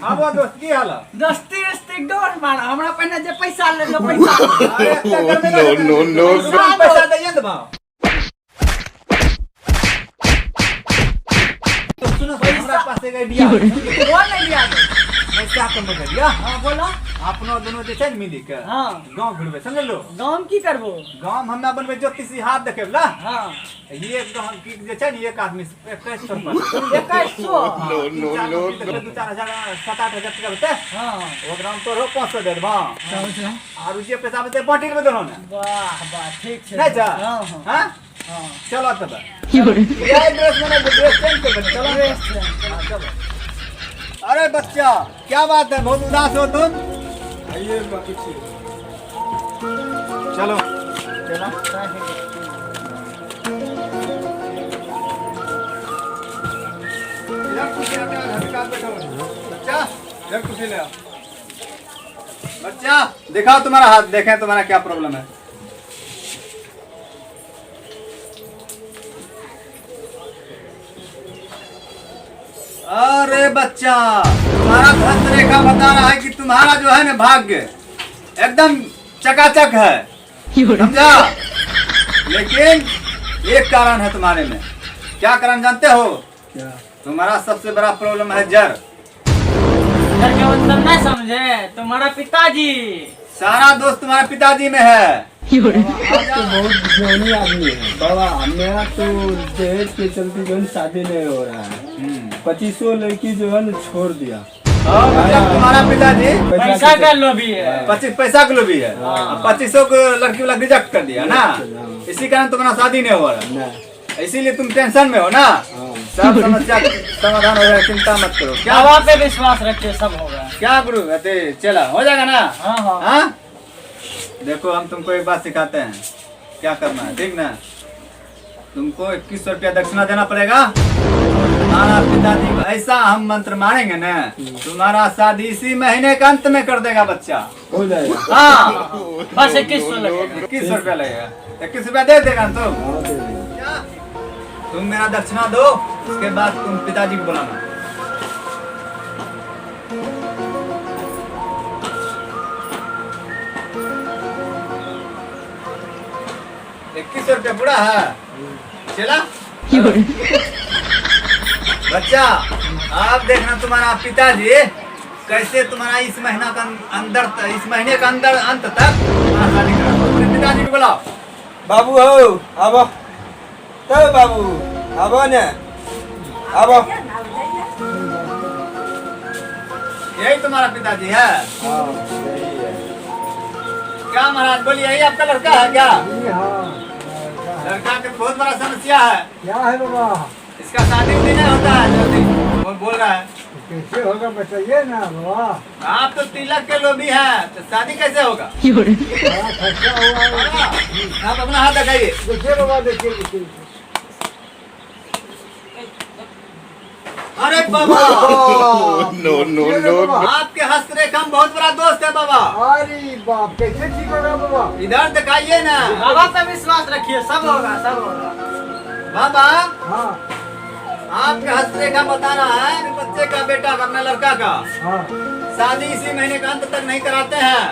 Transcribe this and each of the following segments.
हाँ वो दोस्त की हाल दोस्ती उस्ती डोर मार हमरा पहले जे पैसा ले लो पैसा No, no, no. पैसा दइए न बा तो सुनो हमरा पास एक आइडिया वो नहीं लिया मैं क्या काम करिया हां बोलो अपनो दोनों जे छै न मिली के हां गांव घुरबे समझ लो गांव की करबो गांव हमरा बनबे ज्योतिषी हाथ देखेबला हां ये गांव की जे छै न एक आदमी 2100 रुपया 2100 No, no, no, no. 2-4 हजार 7-8 हजार टका होते हां वो ग्राम तो हो 500 दे देबा और जे पैसा बते बांटी में दोनों ने वाह वाह ठीक छै नहीं जा हां हां हां चलो तब ये ड्रेस मैंने ड्रेस चेंज कर देना चलो ड्रेस चलो अरे बच्चा क्या बात है बहुत उदास हो तुम आइए बाकी चलो चलो बच्चा इधर कुर्सी ले आओ बच्चा दिखाओ तुम्हारा हाथ देखें तुम्हारा क्या प्रॉब्लम है अरे बच्चा तुम्हारा धन रेखा बता रहा है कि तुम्हारा जो है ना भाग्य एकदम चकाचक है समझा लेकिन एक कारण है तुम्हारे में क्या कारण जानते हो क्या तुम्हारा सबसे बड़ा प्रॉब्लम है जर घर के अंदर नहीं समझे तुम्हारा पिताजी सारा दोस्त तुम्हारे पिताजी में है आप तो बहुत ज्ञानी आदमी है बाबा मेरा तो दहेज के चलते जो है शादी नहीं हो रहा है 2500 लड़की जो है ना छोड़ दिया और मतलब तुम्हारा पिताजी पैसा का लोभी है 25 पैसा के लोभी है 2500 को लड़की वाला रिजेक्ट कर दिया ना इसी कारण तुम्हारा शादी नहीं हो रहा ना इसीलिए तुम टेंशन में हो ना सब समस्या समाधान हो जाएगा चिंता मत करो क्या बाबा पे विश्वास रखिए सब होगा क्या गुरु अरे चला हो जाएगा ना हाँ हाँ हाँ देखो हम तुमको एक बात सिखाते हैं क्या करना है ठीक ना तुमको 2100 रुपया दक्षिणा देना पड़ेगा तुम्हारा पिताजी को ऐसा हम मंत्र मारेंगे ना तुम्हारा शादी इसी महीने के अंत में कर देगा बच्चा हो जाएगा हाँ बस 2100 लगेगा 2100 रुपया लगेगा 21 रुपया दे देगा ना तुम हाँ, दे देंगे। क्या? तुम मेरा दक्षिणा दो उसके बाद तुम पिताजी को बुलाना 2100 रुपया पूरा है चला बच्चा आप देखना तुम्हारा पिताजी कैसे तुम्हारा इस महीना का अंदर इस महीने का अंदर अंत तक तुम्हारा शादी करा अपने पिताजी को बुलाओ बाबू हो अब तब बाबू अब ने अब यही तुम्हारा पिताजी है हाँ यही है क्या महाराज बोलिए यही आपका लड़का है क्या हाँ लड़का की बहुत बड़ा समस्या है क्या है बाबा इसका शादी भी नहीं होता है जल्दी वो बोल रहा है कैसे होगा बताइए ना बाबा आप तो तिलक के लोभी है तो शादी कैसे होगा बड़ा खर्चा हुआ है आप अपना हाथ दिखाइए देखिए बाबा देखिए अरे बाबा No, no, no. आपके हस्तरेखा में बहुत बड़ा दोस्त है बाबा अरे बाप कैसे ठीक होगा बाबा इधर दिखाइए ना बाबा पे विश्वास रखिए सब होगा सब होगा बाबा हाँ आपके हस्तरेखा बता रहा है कि बच्चे का बेटा का अपने लड़का का हाँ शादी इसी महीने का अंत तक नहीं कराते हैं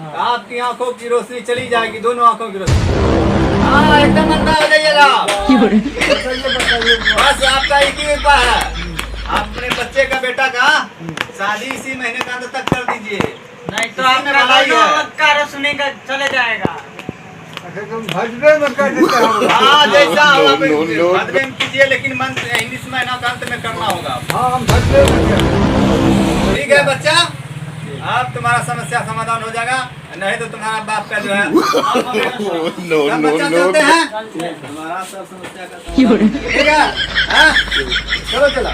तो आपकी आंखों की रोशनी चली जाएगी दोनों आंखों की रोशनी हाँ एकदम अंधा हो जाइएगा बताइए बस आपका एक ही उपाय है आप अपने बच्चे का बेटा का शादी इसी महीने का अंत तक कर दीजिए नहीं तो इसी में आपका भलाई दोनों है। का रोशनी का चले जाएगा अच्छा तुम भजबे में कर देते हो हाँ जैसा होगा No, no, no. बाद में कीजिए लेकिन मंत्र इंग्लिश महीना का अंत में करना होगा हाँ हम भजबे में कर ठीक है बच्चा अब तुम्हारा समस्या समाधान हो जाएगा नहीं तो तुम्हारा बाप का जो है No, सब no, बच्चा no. चलते हैं तुम्हारा सब समस्या का समाधान ठीक है हाँ? चलो चलो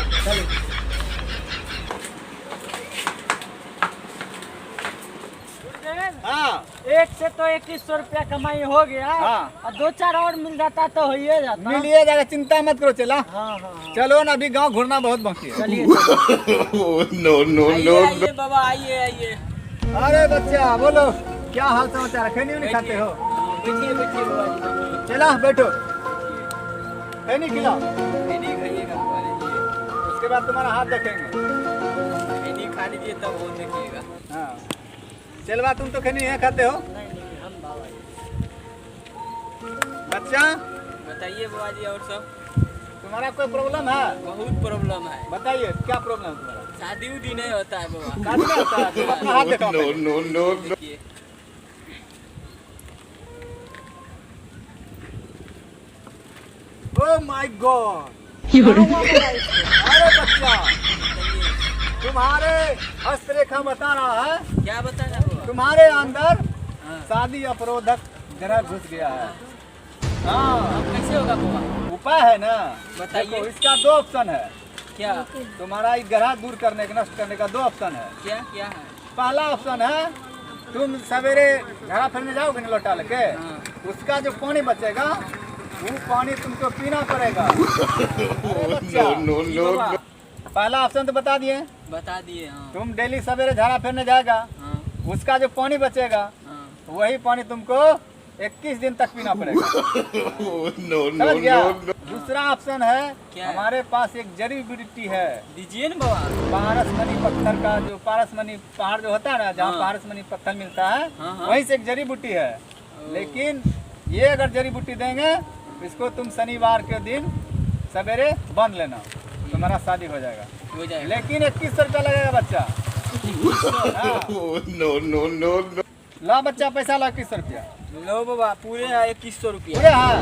चलो हाँ एक से तो 2100 रुपया कमाई हो गया हाँ। और 2-4 और मिल जाता तो हो ही जाता मिलिए जाएगा चिंता मत करो चला हाँ हाँ चलो ना अभी गांव घूरना बहुत बाकी है चलिए No, no, no. आइए बाबा आइए आइए अरे बच्चा बोलो क्या हाल समाचार है खैनी नहीं खाते हो बैठिए बैठिए बाबा जी चला बैठो खैनी खिलाओ नहीं खाइएगा उसके बाद तुम्हारा हाथ देखेंगे खा लीजिए तब वो देखिएगा। हाँ चलवा तुम तो खनी है खाते हो नहीं हम बाबा बच्चा। बताइए बाबा जी और सब। तुम्हारा कोई प्रॉब्लम है? बहुत प्रॉब्लम है। बताइए क्या प्रॉब्लम है तुम्हारा? शादी उदी नहीं होता है बाबा। शादी नहीं होता है? तुम अपना हाथ दिखाओ No, पहले। no, no, no. देखिए ओह माय गॉड। अरे बच्चा तुम्हारे हस्तरेखा बता रहा है क्या बताना बाबा? तुम्हारे अंदर हाँ। शादी अवरोधक ग्रह घुस गया है। हाँ अब कैसे होगा बाबा? उपाय है ना। बताइए। देखो इसका दो ऑप्शन है। क्या तुम्हारा ये ग्रह दूर करने का नष्ट करने का दो ऑप्शन है। क्या क्या है? पहला ऑप्शन है तुम सवेरे घड़ा फिरने जाओगे ना लौटा लेके, हाँ। उसका जो पानी बचेगा वो पानी तुमको पीना पड़ेगा। अरे बच्चा, No, no, जी no, बाबा, no. पहला ऑप्शन तो बता दिए। बता दिए। हाँ तुम डेली सवेरे झाड़ा फिरने जाएगा, हाँ उसका जो पानी बचेगा हाँ। वही पानी तुमको 21 दिन तक पीना पड़ेगा। No, no, समझ गया? no, no. दूसरा ऑप्शन है क्या है? हमारे पास एक जड़ी बूटी है दीजिए ना बाबा। पारसमनी पत्थर का, जो पारसमनी पहाड़ जो होता है ना जहाँ हाँ। पारसमनी पत्थर मिलता है हाँ, हाँ। वहीं से एक जड़ी बूटी है। लेकिन ये अगर जड़ी बूटी देंगे इसको तुम शनिवार के दिन सवेरे बांध लेना, तुम्हारा शादी हो जाएगा। हो जाएगा। लेकिन 2100 रुपया लगेगा बच्चा। हाँ। No, no, no, no. ला बच्चा पैसा ला 2100 रुपया। लो बाबा पूरे है 2100 रुपया। पूरे है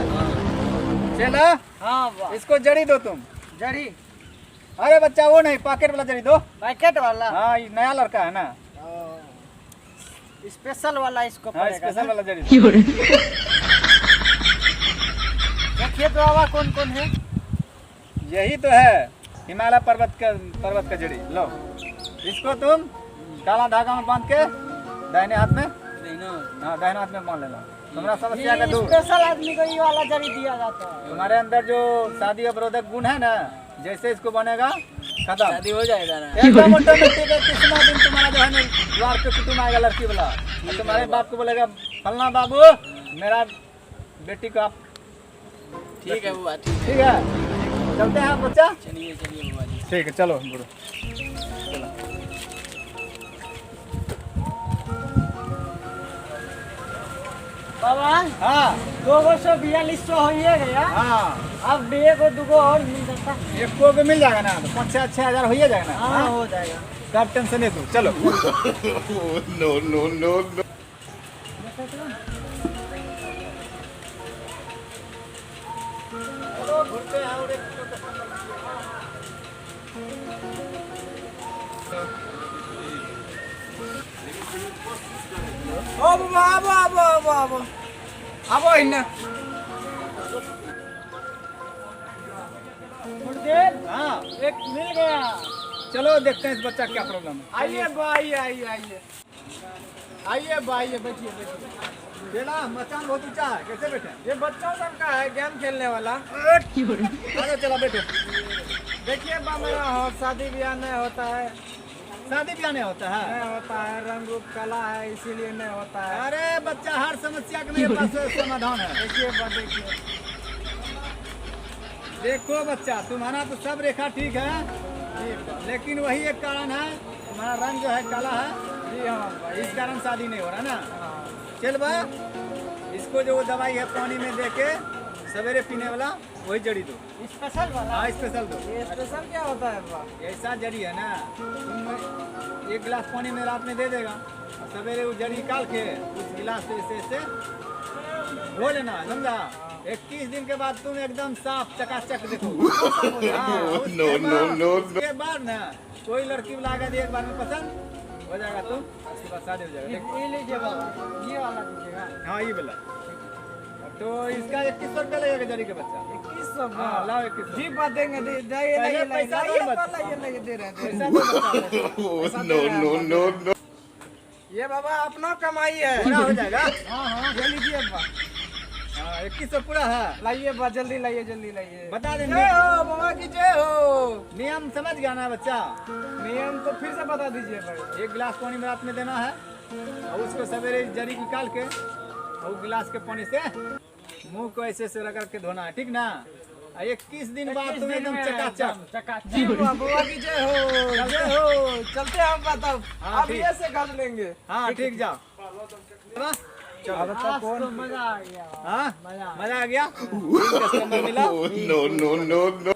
चला। हाँ बाबा। इसको जड़ी दो तुम। जड़ी अरे बच्चा वो नहीं, पॉकेट वाला जड़ी दो। पैकेट वाला। हाँ ये नया लड़का है ना। स्पेशल वाला इसको हाँ पड़ेगा स्पेशल ना? वाला जड़ी दो। देखिए तो बाबा कौन कौन है? यही तो है हिमालय पर्वत का जड़ी। लो इसको तुम काला धागा में बांध के दाहिने हाथ में, नहीं ना। हाँ दाहिने हाथ में बांध लेना, तुम्हारा समस्या का दूर। स्पेशल आदमी को ये वाला जड़ी दिया जाता है। तुम्हारे अंदर जो शादी अवरोधक गुण है ना, जैसे इसको बनेगा खत्म, शादी हो जाएगा ना। एकदम ऑटोमेटिक। कितना दिन तुम्हारा जो है ना द्वार पे कुटुम आएगा लड़की वाला, और तुम्हारे बाप को बोलेगा फलना बाबू मेरा बेटी को आप। ठीक है बाबा ठीक है। ठीक है चलते हैं बच्चा। चलिए चलिए बाबा जी। ठीक है चलो गुरु। बाबा हाँ 242 हो गया। हाँ अब एक को दुगो और मिल जाता है। एक को भी मिल जाएगा ना, तो 5,000-6,000 हो ही जाएगा ना। हाँ हो जाएगा। सब टेंशन नहीं दो। चलो No, no, no, no. ओ बाबा आबो आबो आबो आबो आबो इन्ना। गुरुदेव हाँ एक मिल गया। चलो देखते हैं इस बच्चा क्या प्रॉब्लम है। आइए बा आइए आइए आइए आइए बा आइए बैठिए बैठिए। बेला मचान बहुत ऊंचा है, कैसे बैठे? ये बच्चों सब का है गेम खेलने वाला। चलो चलो बैठो। देखिए बा मेरा शादी ब्याह नहीं होता है। शादी ब्याह नहीं होता है? नहीं होता है, रंग रूप कला है इसीलिए नहीं होता है। अरे बच्चा हर समस्या का मेरे पास समाधान है। देखिए बा देखिए। देखो बच्चा तुम्हारा तो सब रेखा ठीक है, लेकिन वही एक कारण है तुम्हारा रंग जो है काला है। जी हाँ भाई। इस कारण शादी नहीं हो रहा ना। हाँ। चल बा इसको जो दवाई है पानी में दे के सवेरे पीने वाला वही जड़ी दो। स्पेशल वाला। हाँ स्पेशल दो। ये स्पेशल क्या होता है बा? ऐसा जड़ी है ना, तुम 1 गिलास पानी में रात में दे देगा, और सवेरे वो जड़ी निकाल के उस गिलास से ऐसे धो लेना, समझा? 21 दिन के बाद तुम एकदम साफ चकाचक देखो। हाँ, उसके No, no, बाद- no, no. उसके बाद ना कोई लड़की वाला अगर एक बार में पसंद हो जाएगा तुम, उसके बाद शादी हो जाएगा। देखो ये लीजिए बाबा, ये वाला दीजिएगा। हाँ ये वाला। तो इसका 2100 रुपया लगेगा जड़ी के बच्चा। 2100 हाँ लाओ 2100। जी बात देंगे दे जाइए पहले लाइए पैसा लाइए दो लाइए बच्चा। लाइए लाइए दे रहे हैं पैसा दो बच्चा। No, no, no, no. ये बाबा अपना कमाई है। पूरा हो जाएगा। हाँ हाँ ये लीजिए बा। हाँ 2100 पूरा है। लाइए बा जल्दी लाइए जल्दी लाइए। बता देंगे। जय हो बाबा की जय हो। नियम समझ गया ना बच्चा? नियम तो फिर से बता दीजिए भाई। 1 गिलास पानी में रात में देना है, और उसको सवेरे जड़ी निकाल के और गिलास के पानी से मुंह को ऐसे से रगड़ के धोना है, ठीक ना? 21 दिन बाद तुम एकदम चकाचक। जी बुआ की जय हो, जय हो। चलते हैं हम तब, हाँ, अब ठीक। ये से कर लेंगे। हाँ ठीक, जाओ। चलो अब तक कौन मजा आ गया। हाँ मजा मजा आ गया। कस्टमर मिला। no, no, no, no.